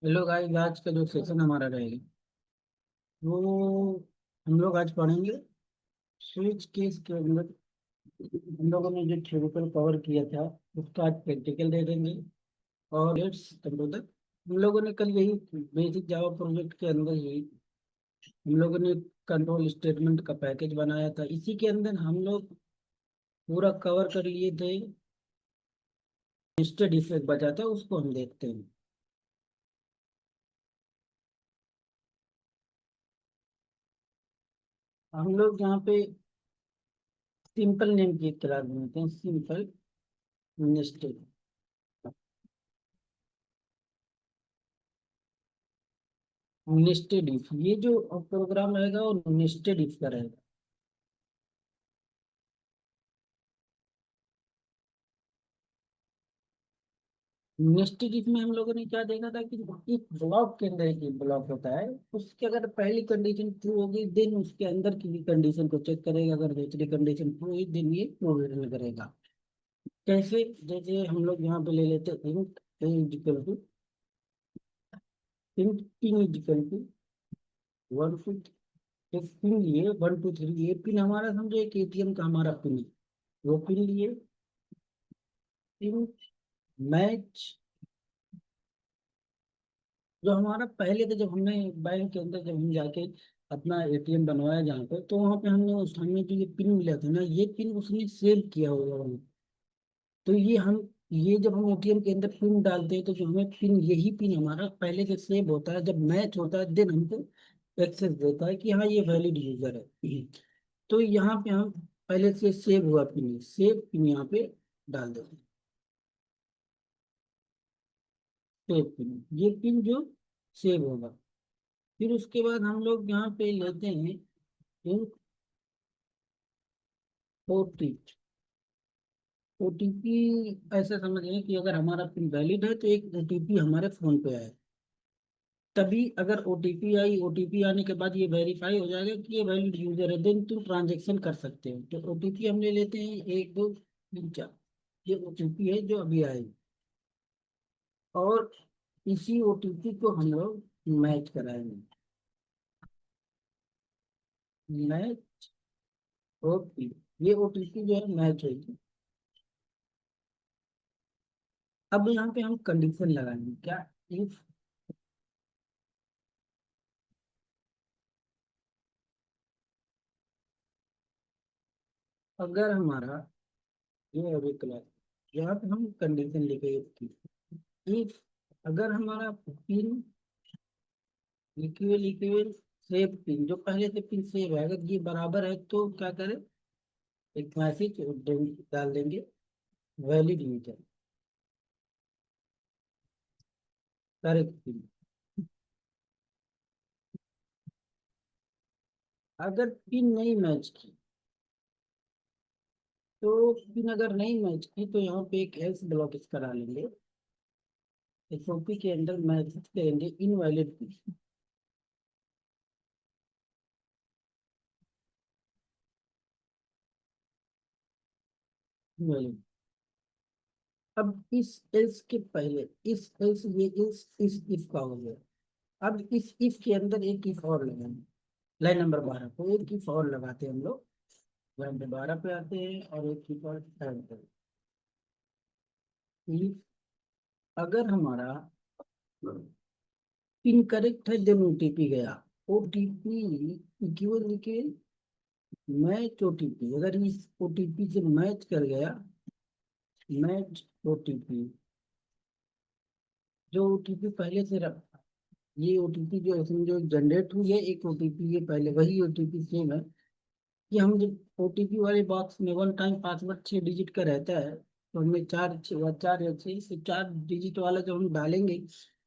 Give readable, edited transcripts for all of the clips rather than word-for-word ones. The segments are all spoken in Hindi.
हेलो गाइस, आज का जो सेशन हमारा रहेगा वो हम लोग आज पढ़ेंगे स्विच केस के अंदर। हम लोगों ने जो थ्योरेटिकल कवर किया था उसका आज प्रैक्टिकल दे देंगे। और लेट्स कंप्यूटर हम लोगों ने कल यही बेसिक जावा प्रोजेक्ट के अंदर ही हम लोगों ने कंट्रोल स्टेटमेंट का पैकेज बनाया था। इसी के अंदर हम लोग पूरा कवर कर लिए थे। नेस्टेड इफ एक बचा था, उसको हम देखते हैं। हम लोग यहाँ पे सिंपल नेम की एक क्लास बनाते हैं, सिंपल नेस्टेड। नेस्टेड इफ, ये जो प्रोग्राम रहेगा वो नेस्टेड इफ का रहेगा। नेस्टेड इफ में हम लोगों ने क्या देखा था कि एक ब्लॉक के अंदर एक ब्लॉक होता है। उसके अगर पहली कंडीशन ट्रू होगी देन उसके अंदर की भी कंडीशन को चेक करेगा। अगर दूसरी कंडीशन ट्रू हुई देन ये ट्रू रिटर्न करेगा। कैसे? जैसे हम लोग यहाँ पे ले लेते हैं int A equal to int pin equal to 1 2। एक पिन लिए 1 2 3, ये पिन हमारा समझो एक एटीएम का हमारा पिन है। वो पिन लिए पिन मैच। जो हमारा पहले तो जब हमने बैंक के अंदर जब हम जाके अपना एटीएम बनवाया जहाँ पे, तो वहाँ पे हमने उस हमें जो ये पिन मिला था ना, ये पिन उसने सेव किया होगा वहाँ। तो ये जब हम एटीएम के अंदर पिन डालते हैं तो जो हमें पिन, यही पिन हमारा पहले से सेव होता है। जब मैच होता है देन हमको एक्सेस देता है कि हाँ ये वैलिड यूजर है। तो यहाँ पे हम पहले से सेव हुआ पिन, सेव पिन यहाँ पे डाल देते हैं। सेव पिन, ये पिन जो सेव होगा। फिर उसके बाद हम लोग यहाँ पे लेते हैं ओटीपी। ओटीपी ऐसा समझ लें कि अगर हमारा पिन वैलिड है तो एक ओटीपी हमारे फोन पे आए। तभी अगर ओटीपी आई, ओटीपी आने के बाद ये वेरीफाई हो जाएगा कि ये वैलिड यूजर है, देन तुम ट्रांजेक्शन कर सकते हो। तो ओटीपी हम ले लेते हैं 1 2 3 4। ये ओटीपी है जो अभी आएगी। और इसी ओटीपी को हम लोग मैच कराएंगे। मैच ओटीपी, ये ओटीपी जो है मैच होगी। अब यहाँ पे हम कंडीशन लगाएंगे क्या? इफ अगर हमारा ये अभी क्लास, यहाँ पे हम कंडीशन लिखे इसकी। इफ अगर हमारा pin equal equal save pin, जो पहले से पिन सेव है, अगर ये बराबर है तो क्या करें? एक मैसेज डाल देंगे, वैलिड यूजर करेक्ट पिन। अगर पिन नहीं मैच की, तो पिन अगर नहीं मैच की तो यहाँ पे एक एल्स ब्लॉक इस करा लेंगे। एसओपी के अंदर मैसेज करेंगे इनवैलिड पिन। अब इस एल्स के पहले, इस एल्स ये इस इफ का हो गया। अब इस इफ के अंदर एक इफ और लगाएंगे। लाइन नंबर 12 को एक इफ और लगाते हैं हम लोग। लाइन नंबर 12 पे आते हैं और एक इफ और ऐड करें। इफ अगर हमारा पिन करेक्ट है देन ओटीपी गया। OTP equal equal match OTP, अगर इस ओटीपी से मैच कर गया, मैच ओटीपी, जो ओटीपी पहले से ये ओटीपी जो इसमें जो जनरेट हुई है, एक ओटीपी, ये पहले वही ओटीपी सेम है। कि हम जब ओटीपी वाले बॉक्स में वन टाइम पासवर्ड 6 डिजिट का रहता है, तो हमें चार या 6 से 4 डिजिट वाला जब हम डालेंगे,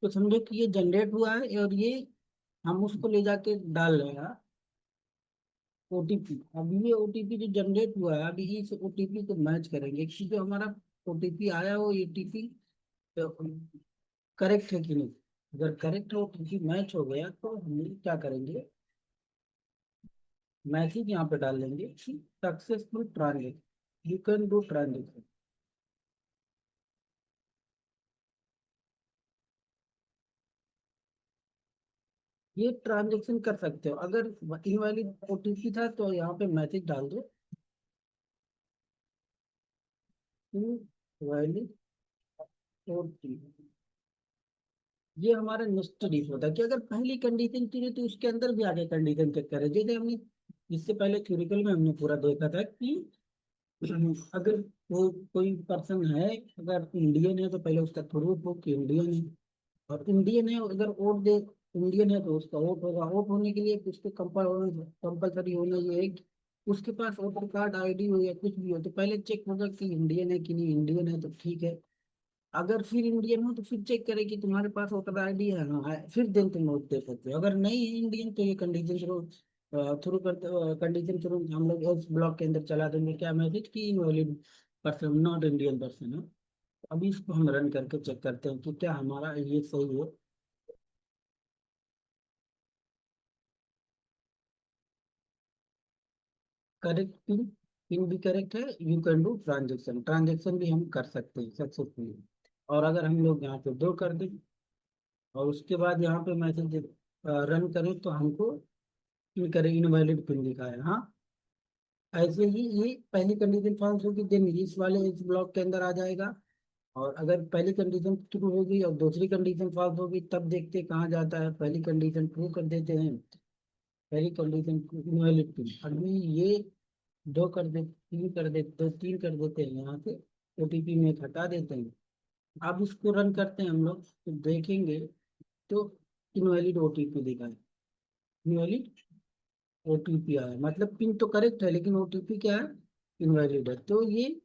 तो समझो कि ये जनरेट हुआ है और ये हम उसको ले जाके डाल रहे हैं ओटीपी। अब ये ओटीपी जो जनरेट हुआ है, अभी इस ओटीपी को मैच करेंगे कि जो हमारा ओटीपी आया वो ओटीपी करेक्ट है कि नहीं। अगर करेक्ट हो, ओटीपी मैच हो गया, तो हम क्या करेंगे? मैसेज यहाँ पे डाल देंगे successful transaction, you can do transaction. ये ट्रांजेक्शन कर सकते हो। अगर इनवैलिड ओटीपी था तो यहाँ पे मैसेज डाल दो, इनवैलिड ओटीपी। ये हमारा नेक्स्ट डिफ होता है कि अगर पहली कंडीशन चुनी तो उसके अंदर भी आगे कंडीशन चेक करें। जैसे हमने इससे पहले थ्योरिकल में हमने पूरा देखा था कि अगर वो कोई पर्सन है, अगर इंडियन है तो पहले उसका प्रूफ हो कि इंडियन है। और इंडियन है, अगर वोट दे, इंडियन है तो उसका वोट होगा। वोट होने के लिए उसके कंपलसरी होना ये है कि उसके पास वोटर कार्ड, आईडी हो या कुछ भी हो। तो पहले चेक होगा कि इंडियन है कि नहीं। इंडियन है तो ठीक है। अगर फिर इंडियन हो तो फिर चेक करें कि तुम्हारे पास वोटर आईडी है, हाँ है, फिर देन तुम वोट दे सकते हो। अगर नहीं है इंडियन तो ये कंडीशन थ्रू थ्रू करते, कंडीशन थ्रू हम लोग उस ब्लॉक के अंदर चला देंगे क्या मैसेज कि invalid person, not Indian person है। अभी इसको हम रन करके चेक करते हैं कि क्या हमारा ये सही है। करेक्ट पिन, पिन भी करेक्ट है। You can do transaction, transaction भी हम कर सकते हैं सक्सेसफुली। और अगर हम लोग यहाँ पे दो कर दें और उसके बाद यहाँ पे मैसेज रन करें तो हमको पिन करें, इनवैलिड पिन दिखा है हाँ। ऐसे ही ये पहली कंडीशन फॉल्स होगी देन इस वाले इस ब्लॉक के अंदर आ जाएगा। और अगर पहली कंडीशन ट्रू होगी और दूसरी कंडीशन फॉल्स होगी तब देखते हैं कहाँ जाता है। पहली कंडीशन ट्रू कर देते हैं, पहली कंडीशन इनवैलिड पिन। अभी ये दो कर दे, तीन कर दे, दो तीन कर देते हैं यहाँ से, ओटीपी में एक हटा देते हैं। अब इसको रन करते हैं हम लोग तो देखेंगे तो इनवैलिड ओटीपी दिखा है। इनवैलिड ओटीपी आया, मतलब पिन तो करेक्ट है लेकिन ओटीपी क्या है, इनवैलिड है। तो ये,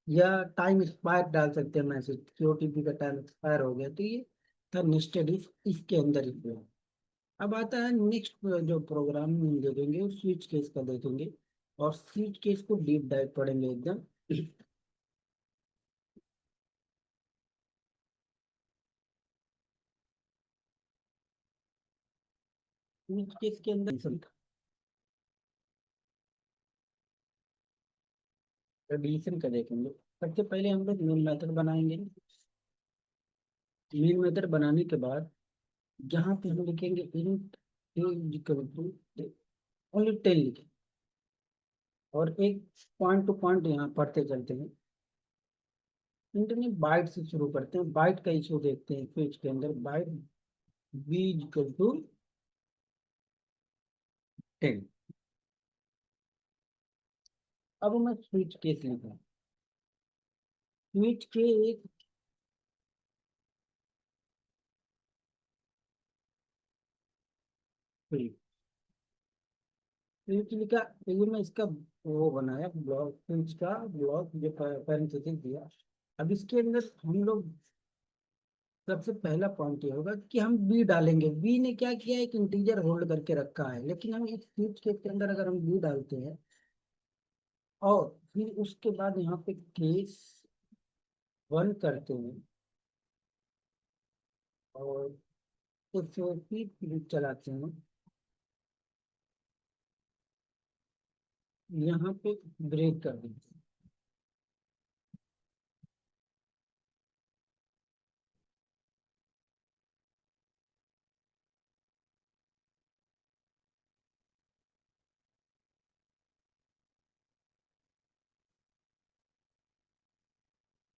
या टाइम एक्सपायर डाल सकते हैं मैसेज कि ओटीपी का टाइम एक्सपायर हो गया। तो ये था नेस्टेड इफ, इसके अंदर ही हुआ। अब आता है नेक्स्ट जो प्रोग्राम हम देखेंगे, स्विच केस का देखेंगे। और स्विच केस को डीप डाइव पढ़ेंगे एकदम। स्विच केस के अंदर एडिशन का देखेंगे। सबसे पहले हम लोग मेन मेथड बनाएंगे। मेन मेथड बनाने के बाद यहाँ पे हम लिखेंगे इंट इक्वल टू ओनली 10 लिखें। और एक पॉइंट टू पॉइंट यहाँ पढ़ते चलते हैं। इंटरनेट बाइट से शुरू करते हैं, बाइट का इशू देखते हैं पेज के अंदर। Byte B equal to 10। अब मैं स्विच केस लिखा, स्विच के एक स्विच लिखा। तो ये मैं इसका वो बनाया ब्लॉक, स्विच का ब्लॉक जो पैरेंथेसिस दिया। अब इसके अंदर हम लोग सबसे पहला पॉइंट ये होगा कि हम बी डालेंगे। बी ने क्या किया, एक इंटीजर होल्ड करके रखा है। लेकिन हम इस स्विच केस के अंदर अगर हम बी डालते हैं और फिर उसके बाद यहाँ पे केस वन करते हैं और तो फिर चलाते हैं, यहाँ पे ब्रेक कर देते हैं।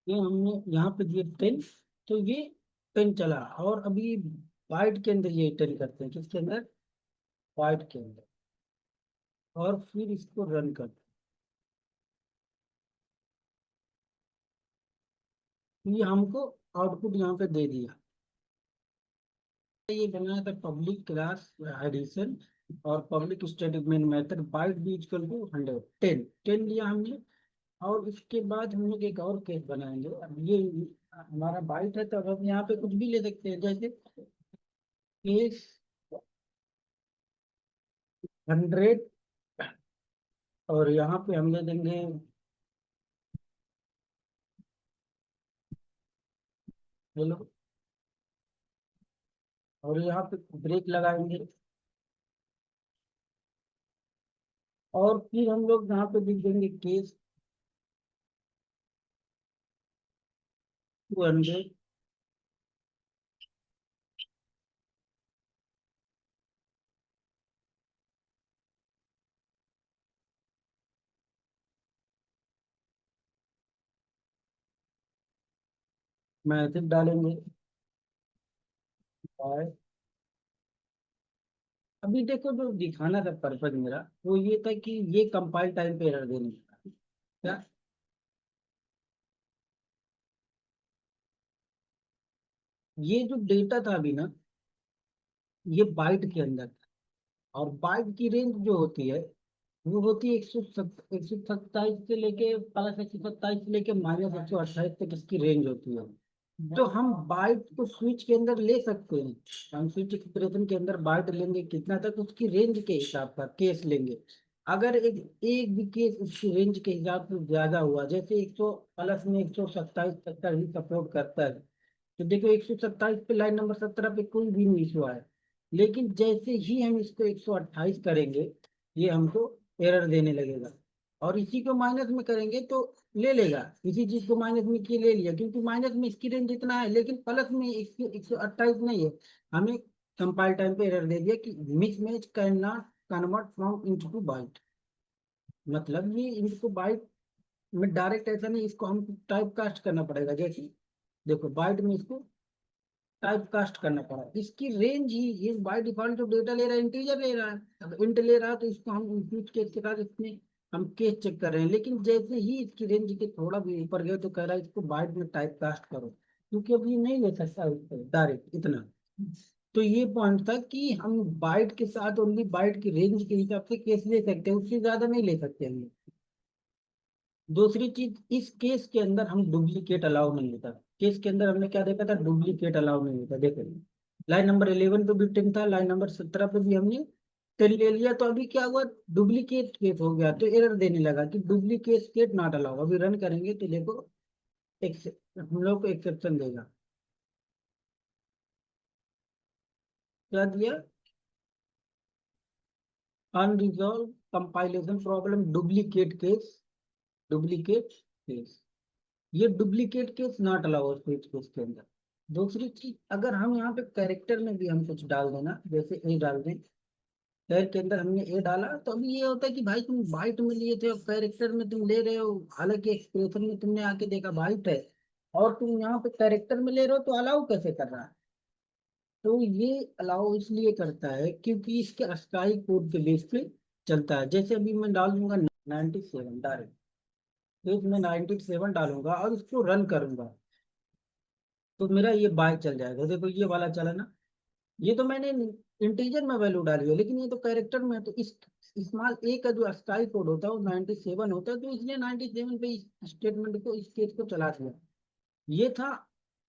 ये हमने यहाँ पे दिए 10, तो ये 10 चला। और अभी बाइट के अंदर ये 10 करते हैं, किसके अंदर, बाइट के अंदर। और फिर इसको रन करते हैं। ये हमको आउटपुट यहाँ पे दे दिया। ये बनाया था पब्लिक क्लास एडिशन और public static main method byte B equal to 100, 10 लिया हमने। और इसके बाद हम लोग एक और केस बनाएंगे। अब ये हमारा बाइट है तो अब हम यहाँ पे कुछ भी ले सकते हैं। जैसे केस 100 और यहाँ पे हम ले देंगे हेलो। और यहाँ पे ब्रेक लगाएंगे और फिर हम लोग यहाँ पे लिख देंगे केस 200 मैसेज डालेंगे और अभी देखो जो दिखाना था पर्पज मेरा वो ये था कि ये कंपाइल टाइम पे एरर देने का क्या, ये जो डेटा था अभी ना ये बाइट के अंदर था। और बाइट की रेंज जो होती है वो होती है 127 से लेके प्लस 127 से लेके माइनस 128 तक इसकी रेंज होती है। तो हम बाइट को स्विच के अंदर ले सकते हैं। हम स्विच एक्सप्रेशन के अंदर बाइट लेंगे कितना तक उसकी रेंज के हिसाब का केस लेंगे। अगर एक एक भी केस उसकी रेंज के हिसाब से ज्यादा हुआ जैसे 100 प्लस में 127 तक का ही सपोर्ट करता है तो देखो 127 पे लाइन नंबर 17 पे कोई भी नहीं इशू है। लेकिन जैसे ही हम इसको 128 करेंगे ये हमको एरर देने लगेगा। और इसी को माइनस में करेंगे तो ले लेगा। इसी चीज को माइनस में किए ले लिया क्योंकि माइनस में इसकी रेंज इतना है लेकिन प्लस में 128 नहीं है। हमें कंपाइल टाइम पे एरर दे दिया कि mismatch cannot convert from int to byte. मतलब ये इनको बाइट में डायरेक्ट ऐसा नहीं इसको हमको टाइप कास्ट करना पड़ेगा। जैसे देखो बाइट में इसको टाइप कास्ट करना पड़ा इसकी रेंज ही ये बाय डिफॉल्ट जो डेटा ले रहा है इंटीजर ले रहा है। अब इंट ले रहा है तो इसको हम इंक्लूड केस के साथ इसमें हम केस चेक कर रहे हैं। लेकिन जैसे ही इसकी रेंज के थोड़ा भी ऊपर गए तो कह रहा है इसको बाइट में टाइप कास्ट करो क्योंकि अब ये नहीं ले सकता डायरेक्ट इतना। तो ये पॉइंट था कि हम बाइट के साथ ओनली बाइट की रेंज के हिसाब से केस ले सकते हैं उससे ज्यादा नहीं ले सकते हम। दूसरी चीज इस केस के अंदर हम डुप्लीकेट अलाउ नहीं होता। केस के अंदर हमने क्या देखा था डुप्लीकेट अलाउ नहीं होता। देखो लाइन नंबर 11 पे भी 10 था लाइन नंबर 17 पे भी हमने 10 ले लिया तो अभी क्या हुआ डुप्लीकेट केस हो गया तो एरर देने लगा कि डुप्लीकेट केस नॉट अलाउ। अभी रन करेंगे तो देखो एक हम लोग को एक्सेप्शन देगा। क्या दिया unresolved compilation problem duplicate case duplicate case. ये डुप्लीकेट केस नॉट अलाउ स्पीच केस के अंदर। दूसरी चीज अगर हम यहाँ पे कैरेक्टर में भी हम कुछ डाल देना जैसे ए डाल दें कैर के अंदर हमने ए डाला तो अभी ये होता है कि भाई तुम बाइट में लिए थे और कैरेक्टर में तुम ले रहे हो हालांकि एक्सप्रेशन में तुमने आके देखा बाइट है और तुम यहाँ पे कैरेक्टर में ले रहे हो तो अलाउ कैसे कर रहा है। तो ये अलाउ इसलिए करता है क्योंकि इसके अस्थायी कोड के बेस पे चलता है। जैसे अभी मैं डाल दूंगा 97 डायरेक्ट तो मैं 97 डालूंगा और इसको रन करूंगा तो मेरा ये बाय चल जाएगा। देखो ये वाला चला ना ये तो मैंने इंटीजर में वैल्यू डाली है लेकिन ये तो कैरेक्टर में है तो इस स्मॉल ए का जो स्टाइल कोड होता है वो 97 होता है तो इसलिए 97 पे इस स्टेटमेंट को इस केस को चला दिया। ये था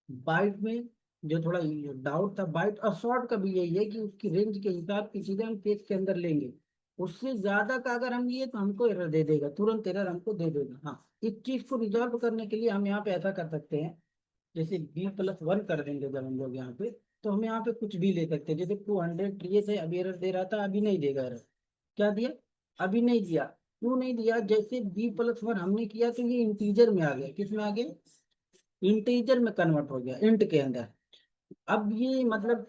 बाइट में जो थोड़ा डाउट था। बाइट और शॉर्ट का भी यही है कि उसकी रेंज के हिसाब की चीजें हम केस के अंदर लेंगे। उससे ज्यादा का अगर हम लिए तो हमको एरर दे देगा तुरंत एरर हमको दे देगा। हाँ इस चीज को रिजॉल्व करने के लिए हम यहाँ पे ऐसा कर सकते हैं जैसे B+1 कर देंगे जब हम लोग यहाँ पे तो हम यहाँ पे कुछ भी ले सकते हैं। जैसे 200 ये थे अभी एरर दे रहा था अभी नहीं देगा एरर। क्या दिया अभी नहीं दिया क्यों नहीं दिया जैसे B+1 हमने किया तो ये इंटीजर में आ गया किस में आ गया इंटीजर में कन्वर्ट हो गया इंट के अंदर। अब ये मतलब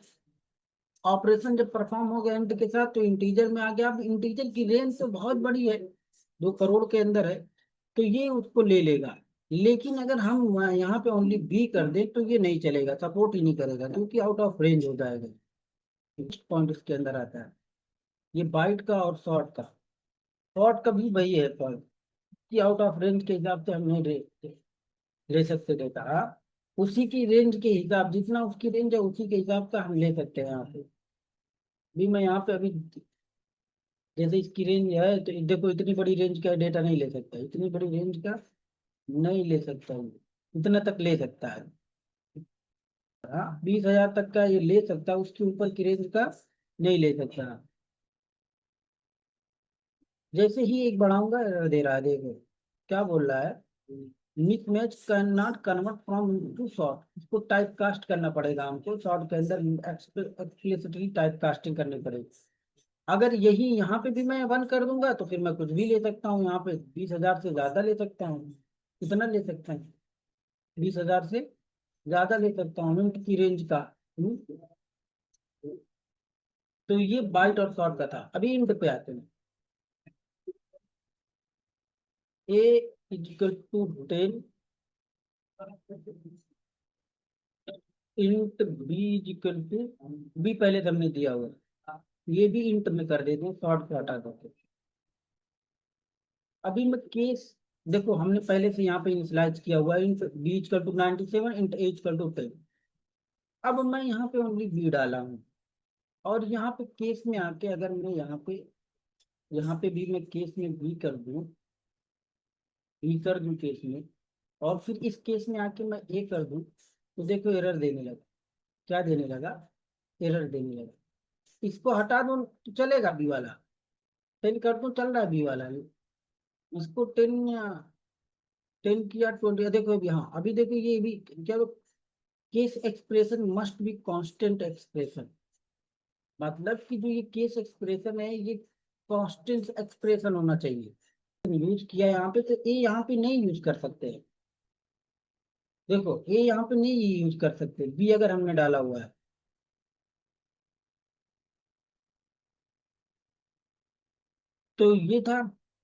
ऑपरेशन जब परफॉर्म हो गया इंट के साथ तो इंटीजर में आ गया। अब इंटीजर की रेंज तो बहुत बड़ी है 2 करोड़ के अंदर है तो ये उसको ले लेगा। लेकिन अगर हम यहाँ पे ओनली बी कर दें तो ये नहीं चलेगा सपोर्ट ही नहीं करेगा क्योंकि आउट ऑफ रेंज हो जाएगा। नेक्स्ट पॉइंट इसके अंदर आता है ये बाइट का और शॉर्ट का। शॉर्ट का भी वही है पॉइंट कि आउट ऑफ रेंज के हिसाब से हम नहीं ले सकते डेटा। हाँ उसी की रेंज के हिसाब जितना उसकी रेंज है उसी के हिसाब का हम ले सकते हैं यहाँ पे। भी मैं यहाँ पे अभी जैसे इसकी रेंज है तो देखो इतनी बड़ी रेंज का डेटा नहीं ले सकता इतनी बड़ी रेंज का नहीं ले सकता हूँ। इतना तक ले सकता है। हाँ 20,000 तक का ये ले सकता है उसके ऊपर की रेंज का नहीं ले सकता। जैसे ही एक बढ़ाऊंगा error दे रहा है देखो क्या बोल रहा है mismatch cannot convert from to short. इसको टाइप कास्ट करना पड़ेगा हमको शॉर्ट के अंदर एक्सप्लिसिटली टाइप कास्टिंग करनी पड़ेगी। अगर यही यहाँ पे भी मैं 1 कर दूंगा तो फिर मैं कुछ भी ले सकता हूँ यहाँ पे 20,000 से ज्यादा ले सकता हूँ। कितना ले सकता हूँ 20,000 से ज्यादा ले सकता हूँ मिनट की रेंज का। हम्म, तो ये बाइट और शॉर्ट का था। अभी इंट पे आते हैं A = 10 int B is equal to, B पहले से हमने दिया हुआ है, ये भी इंट में कर देते हैं शॉर्ट से हटा करके। अभी मैं केस, देखो हमने पहले से यहाँ पे इनिशियलाइज किया हुआ है, int B is equal to 97, int A is equal to 10। अब मैं यहाँ पे ओनली बी डाला हूँ, और यहाँ पे केस में आके अगर मैं यहाँ पे भी मैं केस में बी कर दूं केस में, और फिर इस केस में आके मैं ए कर दूं, तो देखो एरर देने लगा। क्या देने लगा? एरर देने लगा। इसको हटा दूं तो चलेगा बी वाला, 10 कर दूं चल रहा है बी वाला। इसको 10 किया 20, देखो अभी, हाँ अभी देखो ये भी क्या, case expression must be constant expression, मतलब कि जो ये केस एक्सप्रेशन है ये कांस्टेंट एक्सप्रेशन होना चाहिए। यूज किया यहाँ पे, तो ए यहाँ पे नहीं यूज कर सकते हैं। देखो ए यहाँ पे नहीं यूज कर सकते, बी अगर हमने डाला हुआ है। तो ये था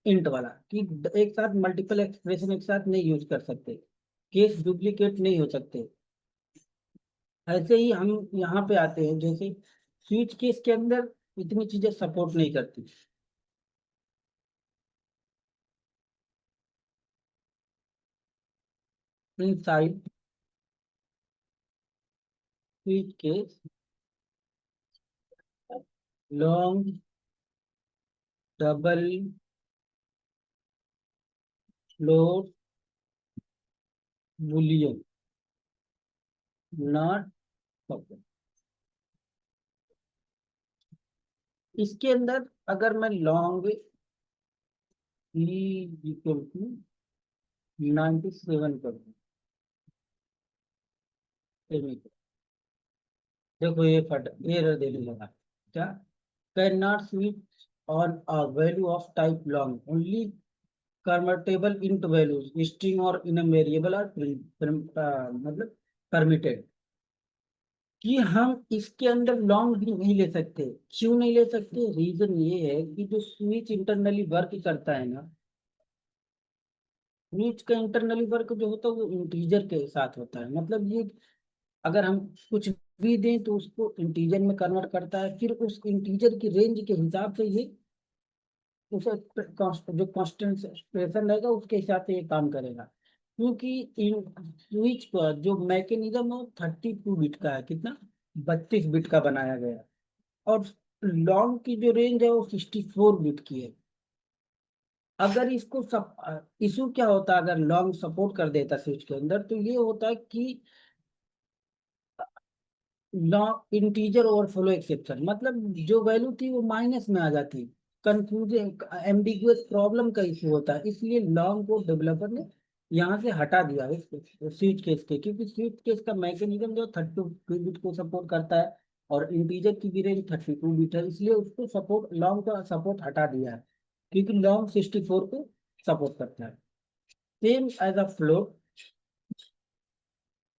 इंट वाला, कि एक साथ मल्टीपल एक्सप्रेशन एक साथ नहीं यूज कर सकते, केस डुप्लीकेट नहीं हो सकते। ऐसे ही हम यहाँ पे आते हैं, जैसे स्विच केस के अंदर इतनी चीजें सपोर्ट नहीं करती। Inside switch case, long double float Boolean not support. इसके अंदर अगर मैं लॉन्ग इक्वल टू 97 कर दूं, देखो ये फट एरर देने लगा। क्या? Can not switch on a value of type long only convertible int values string और इन वेरिएबल और मतलब परमिटेड, कि हम इसके अंदर लॉन्ग भी नहीं ले सकते। क्यों नहीं ले सकते? रीजन ये है कि जो स्विच इंटरनली वर्क करता है ना, स्विच का इंटरनली वर्क जो होता है वो इंटीजर के साथ होता है। मतलब ये, अगर हम कुछ भी दें तो उसको इंटीजर में कन्वर्ट करता है, फिर उस इंटीजर की रेंज के हिसाब से ये उसे जो कांस्टेंट एक्सप्रेशन रहेगा उसके हिसाब से ये काम करेगा। क्योंकि इन स्विच का जो मैकेनिज्म है 32 बिट का है, कितना, 32 बिट का बनाया गया है। और लॉन्ग की जो रेंज है वो 64 बिट की है। अगर इसको सब इशू क्या होता है, अगर लॉन्ग सपोर्ट कर देता स्विच के अंदर, तो ये होता है कि लॉन्ग इंटीजर ओवरफ्लो एक्सेप्शन, मतलब जो वैल्यू थी वो माइनस में आ जाती। कंफ्यूजिंग एम्बिगुअस प्रॉब्लम का इशू होता है, इसलिए लॉन्ग को डेवलपर ने यहाँ से हटा दिया है स्विच केस के, क्योंकि स्विच केस का मैकेनिज्म जो 32 बिट को सपोर्ट करता है, और इंटीजर की भी रेंज 32 बिट है, इसलिए उसको सपोर्ट, लॉन्ग का सपोर्ट हटा दिया है, क्योंकि लॉन्ग 64 को सपोर्ट करता है। Same as a float,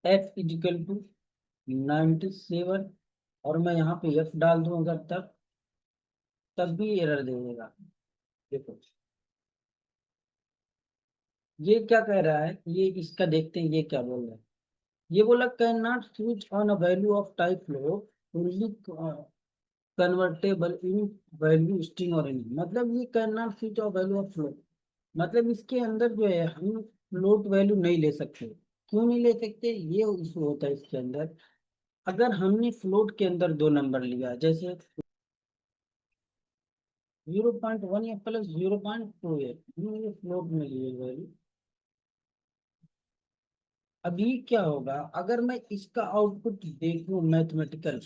F is equal to 97, और मैं यहाँ पे एफ डाल दूंगा, तब भी एरर दे देगा। देखो ये क्या कह रहा है, ये इसका देखते हैं ये क्या बोल रहा है। ये बोला can not switch on a value of type flow only convertible in value string और इन, मतलब ये can not switch off value of flow, मतलब इसके अंदर जो है हम फ्लोट वैल्यू नहीं ले सकते। क्यों नहीं ले सकते? ये इशू होता है इसके अंदर। अगर हमने फ्लोट के अंदर दो नंबर लिया, जैसे 0.1 या प्लस 0.2 है, हमने फ्लोट में लिए वैल्यू। अभी क्या होगा अगर मैं इसका आउटपुट देखूं मैथमेटिकल,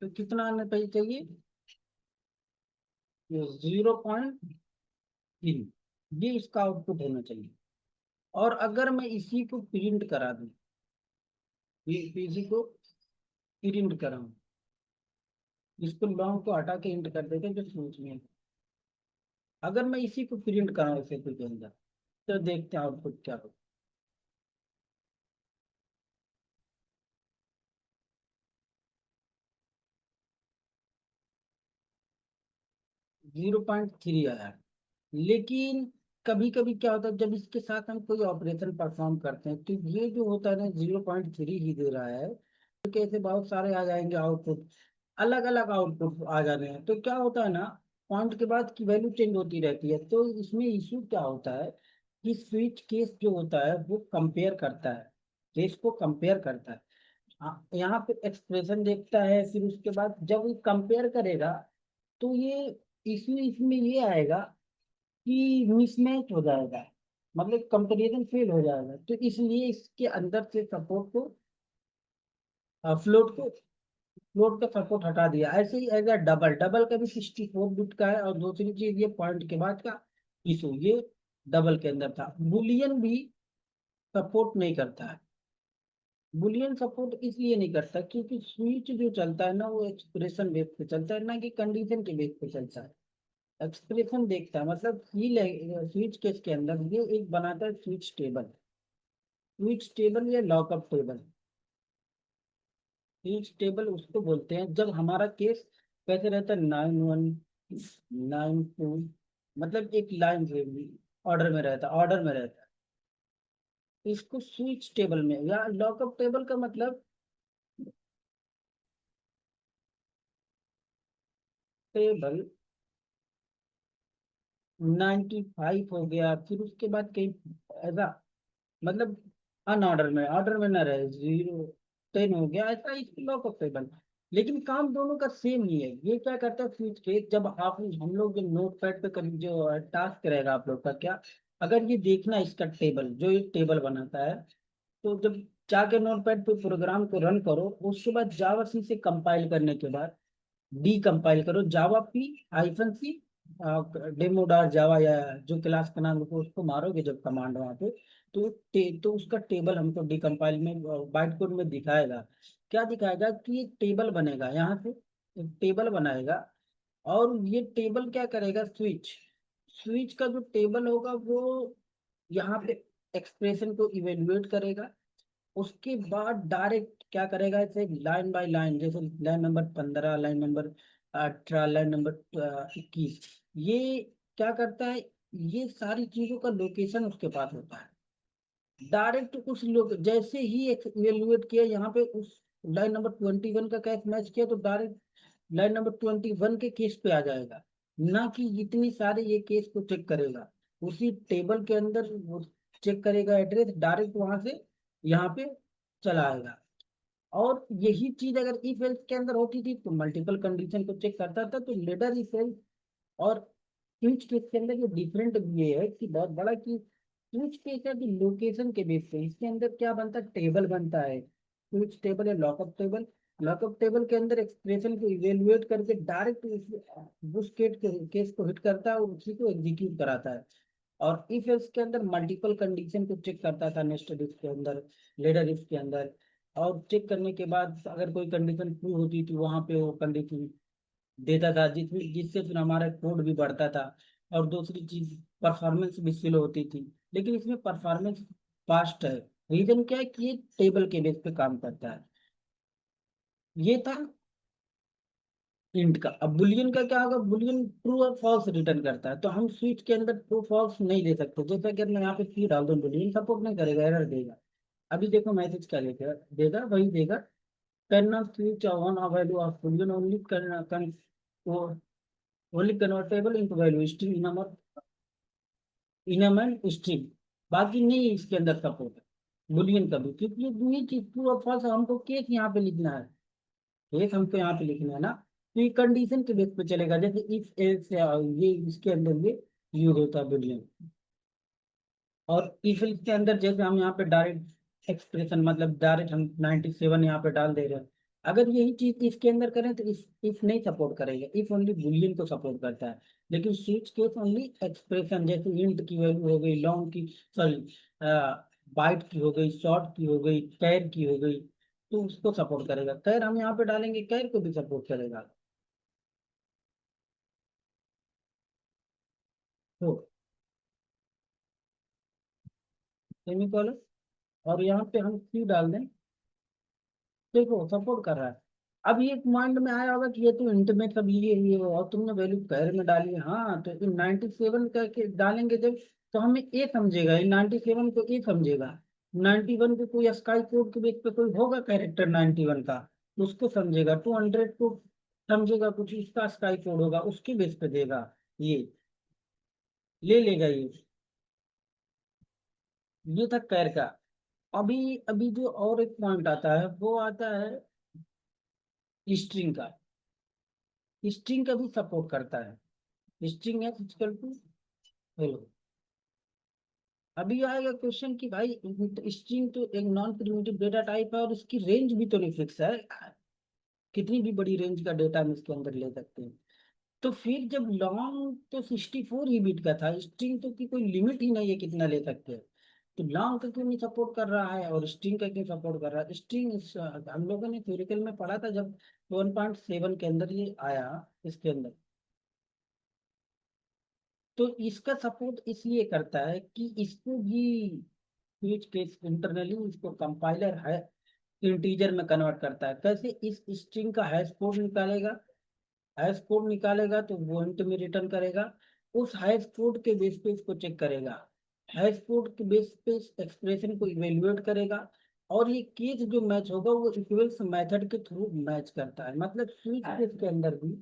तो कितना आना चाहिए? 0.3, ये इसका आउटपुट होना चाहिए। और अगर मैं इसी को प्रिंट करा दूं, इसी को प्रिंट कराऊं, इसको लॉन्ग को हटा के इंट कर देते हैं जो सोच में है। अगर मैं इसी को प्रिंट कराऊं इसे के अंदर, तो देखते हैं आउटपुट क्या होगा। 0.3 आया। लेकिन कभी कभी क्या होता है, जब इसके साथ हम कोई ऑपरेशन परफॉर्म करते हैं, तो ये जो होता है ना 0.3 ही दे रहा है, के ऐसे बहुत सारे आ जाएंगे आउटपुट, अलग अलग आउटपुट आ जा रहे हैं, तो क्या होता है ना, पॉइंट के बाद की वैल्यू चेंज होती रहती है। तो इसमें इशू क्या होता है कि स्विच केस जो होता है वो कंपेयर करता है, केस को कंपेयर करता है। यहाँ पे एक्सप्रेशन देखता है, फिर उसके बाद जब वो कंपेयर करेगा तो ये इशू इसमें ये आएगा कि मिसमैच हो जाएगा, मतलब कंपैरिजन फेल हो जाएगा। तो इसलिए इसके अंदर से सपोर्ट को, फ्लोट को, फ्लोट का सपोर्ट हटा दिया। ऐसे ही एज अ डबल, डबल का भी 64 बिट का है। और दूसरी चीज ये पॉइंट के बाद का इशू, ये डबल के अंदर था। बुलियन भी सपोर्ट नहीं करता है। बुलियन सपोर्ट इसलिए नहीं करता क्योंकि स्विच जो चलता है ना वो एक्सप्रेशन बेस पे चलता है, ना कि कंडीशन के बेस पे चलता है। एक्सप्रेशन देखता है, मतलब स्विच केस के अंदर ये एक बनाता है स्विच टेबल, स्विच टेबल या लॉकअप टेबल। स्विच टेबल उसको बोलते हैं जब हमारा केस कैसे रहता है, 9-1, 9-2, मतलब एक लाइन से ऑर्डर में रहता, ऑर्डर में रहता है। इसको स्विच टेबल में, या लॉकअप टेबल का मतलब टेबल 95 हो गया, फिर उसके बाद कहीं ऐसा, मतलब अनऑर्डर में, ऑर्डर में ना रहे, 0-10 हो गया, ऐसा इसको लॉकअप टेबल। लेकिन काम दोनों का सेम ही है। ये क्या करता है स्विच के, जब आप हम लोग जो नोट पैड पे कभी जो टास्क रहेगा आप लोग का क्या, अगर ये देखना इसका टेबल, जो एक टेबल बनाता है, तो जब जाके नोट पैड पे प्रोग्राम को रन करो, उसके बाद जावा सी से कंपाइल करने के बाद डी कंपाइल करो, जावा पी -सी, डेमो डॉट जावा, या जो क्लास का नाम होगा उसको मारोगे जब कमांड वहाँ पे, तो तो उसका टेबल हमको डिकम्पाइल में बाइट कोड में दिखाएगा। क्या दिखाएगा कि एक टेबल बनेगा, यहाँ से एक टेबल बनाएगा। और ये टेबल क्या करेगा, स्विच, स्विच का जो टेबल होगा वो यहाँ पे एक्सप्रेशन को इवेलुएट करेगा। उसके बाद डायरेक्ट क्या करेगा, इसे लाइन बाय लाइन, जैसे line number 15, line number 18, line number 21, ये क्या करता है, ये सारी चीजों का लोकेशन उसके पास होता है। डायरेक्ट उस लोग जैसे ही इवेलुएट किया यहाँ पे, उस लाइन नंबर 21 का कैच मैच किया, तो डायरेक्ट लाइन नंबर 21 के केस पे आ जाएगा, ना कि इतनी सारे ये केस को चेक करेगा। उसी टेबल के अंदर वो चेक करेगा एड्रेस, डायरेक्ट वहां से यहाँ पे चला आएगा। और यही चीज अगर इफ एल्स के अंदर होती थी तो मल्टीपल कंडीशन को चेक करता था। तो लेटर इफ एल्स और स्विच केस के अंदर ये डिफरेंट ये है कि बहुत बड़ा, कि स्विच केस है कि लोकेशन के बेस पे इसके अंदर क्या बनता है, टेबल बनता है, स्विच टेबल या लॉकअप टेबल। लॉकअप टेबल के अंदर एक्सप्रेशन को इवेलुएट करके डायरेक्ट उस केस को हिट करता है और उसी को एग्जीक्यूट कराता है। और इफ एल्स के अंदर मल्टीपल कंडीशन को चेक करता था, नेस्टेड इफ के अंदर, लेडर इफ के अंदर। और चेक करने के बाद अगर कोई कंडीशन ट्रू होती तो वहां पे वो कंडीशन देता था, जिससे फिर हमारा कोड भी बढ़ता था। और दूसरी चीज, परफॉर्मेंस भी स्लो होती थी। लेकिन इसमें परफॉर्मेंस फास्ट है। रीजन क्या है कि ये टेबल के बेस पे काम करता है। ये था इंट का। अब बुलियन का क्या होगा, बुलियन ट्रू और फॉल्स रिटर्न करता है। तो हम स्विच के अंदर ट्रू फॉल्स नहीं दे सकते। जैसा कि मैं यहाँ पे सी डाल दूँ, बुलियन सपोर्ट नहीं करेगा, एरर देगा। अभी देखो मैसेज क्या देगा, देगा वही देगा, can not switch on a value of Boolean only can only convertible into value string enum string. बाकी नहीं इसके अंदर सपोर्ट है बुलियन का भी, क्योंकि ये चीज ट्रू और फॉल्स हमको केस यहाँ पे लिखना है, केस हमको यहाँ पे लिखना है ना। तो ये कंडीशन के बेस पे चलेगा, जैसे इफ एल्स, ये इसके अंदर ये यूज होता है बुलियन। और इफ एल्स के अंदर जैसे हम यहाँ पे डायरेक्ट एक्सप्रेशन, मतलब डायरेक्ट हम 97 यहाँ पे डाल दे रहे हैं। अगर यही चीज इसके अंदर करें तो इफ नहीं सपोर्ट करेगा, इफ ओनली बुलियन को सपोर्ट करता है। लेकिन स्विच केस ओनली एक्सप्रेशन, जैसे इंट की वैल्यू हो गई, लॉन्ग की, सॉरी, बाइट की हो गई, शॉर्ट की हो गई, कैर की हो गई, तो उसको सपोर्ट करेगा। कैर हम यहाँ पे डालेंगे, कैर को भी सपोर्ट करेगा। तो सेमीकोलन, और यहाँ पे हम सी डाल दें, देखो सपोर्ट कर रहा है। अब ये माइंड में आया होगा कि ये तो इंट में सब ये और तुमने वैल्यू कैर में डाली है। हाँ, तो इन 97 करके डालेंगे जब, तो हमें ए समझेगा, इन 97 को ए समझेगा। 91 पे कोई स्काई कोड के बेस पे कोई होगा कैरेक्टर 91 का, उसको समझेगा। 200 को समझेगा, कुछ इसका स्काई कोड होगा उसके बेस पे देगा, ये ले लेगा ये था कैर का। अभी अभी जो और एक पॉइंट आता है वो आता है स्ट्रिंग का। स्ट्रिंग का भी सपोर्ट करता है। स्ट्रिंग है इक्वल टू हेलो। अभी आएगा क्वेश्चन कि भाई स्ट्रिंग तो एक नॉन प्रिमिटिव डेटा टाइप है और उसकी रेंज भी तो नहीं फिक्स है, कितनी भी बड़ी रेंज का डेटा हम इसके अंदर ले सकते हैं। तो फिर जब लॉन्ग तो 64 ही बिट का था, स्ट्रिंग तो की कोई लिमिट ही नहीं है कितना ले सकते हैं। तो लॉन्ग का क्यों नहीं सपोर्ट कर रहा है और स्ट्रिंग का क्यों सपोर्ट कर रहा है? स्ट्रिंग हम लोगों ने थ्योरेटिकल में पढ़ा था जब 1.7 के अंदर ये आया इसके अंदर। तो इसका सपोर्ट इसलिए करता है कि इसको भी स्विच केस इंटरनली इसको कंपाइलर है इंटीजर में कन्वर्ट करता है। कैसे? इस स्ट्रिंग का हैश कोड निकालेगा, हैश कोड निकालेगा तो वो इंट में रिटर्न करेगा। उस हैश कोड के बेस पे इसको चेक करेगा, हैश कोड के बेस पे एक्सप्रेशन को इवेल्युएट करेगा। और ये केस जो मैच होगा वो इक्वल्स मेथड के थ्रू मैच करता है। मतलब स्विच केस के अंदर भी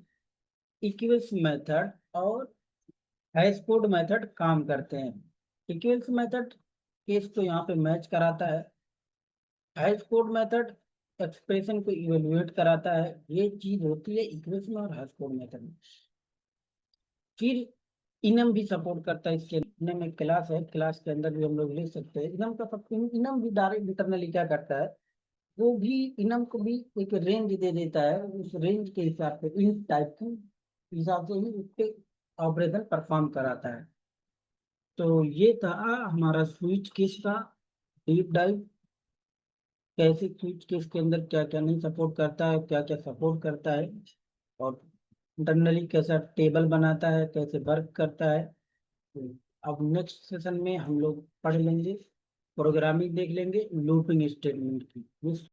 इक्वल्स मेथड और हैश कोड मेथड काम करते हैं। इक्वल्स मेथड केस को यहाँ पे मैच कराता है, हैश कोड मेथड एक्सप्रेशन को इवेल्युएट कराता है। ये चीज होती है इक्वेशन में और हैश कोड मेथड में। फिर इनम भी सपोर्ट करता है। इसके इनम एक क्लास है, क्लास के अंदर भी हम लोग ले सकते हैं इनम का सब। इनम भी डायरेक्ट इंटरनली क्या करता है, वो भी इनम को भी एक रेंज दे देता है, उस रेंज के हिसाब से इन टाइप के हिसाब से ही उस पे ऑपरेशन परफॉर्म कराता है। तो ये था हमारा स्विच केस का डीप डाइव। कैसे स्विच केस के अंदर क्या क्या नहीं सपोर्ट करता है, क्या क्या सपोर्ट करता है, और इंटरनली कैसा टेबल बनाता है, कैसे वर्क करता है। तो अब नेक्स्ट सेशन में हम लोग पढ़ लेंगे, प्रोग्रामिंग देख लेंगे लूपिंग स्टेटमेंट की।